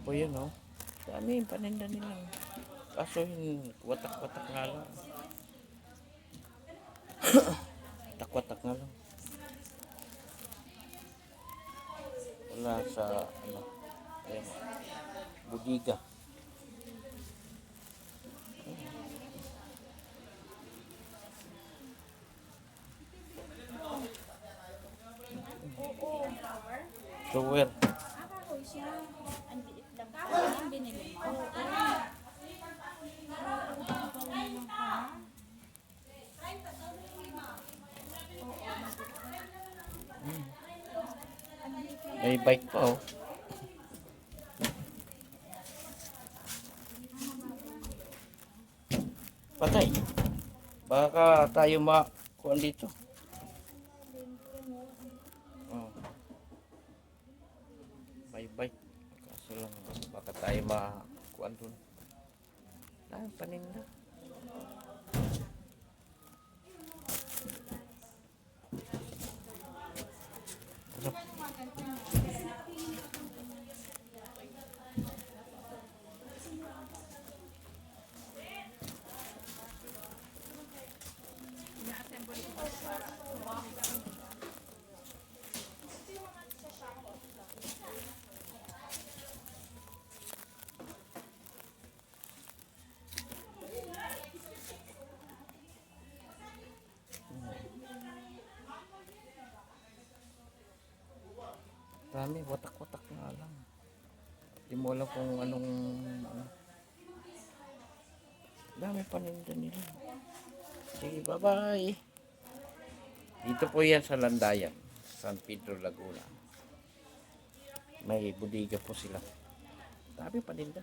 po yun, oh. Dami yung paninda nila. Kaso yung watak-watak nga lang. Watak-watak nga lang. Wala sa, ano, ayan, budiga. Shower. May bike pa, oh. Patay. Baka tayo makuha dito. Oh. May bike. Kaso lang, baka tayo makuha doon. Paninda. Dami, watak-watak nga lang. Di mo alam kung anong ano. Dami paninda nila. Sige, bye-bye. Dito po yan sa Landayan, San Pedro, Laguna. May budiga po sila. Dami paninda.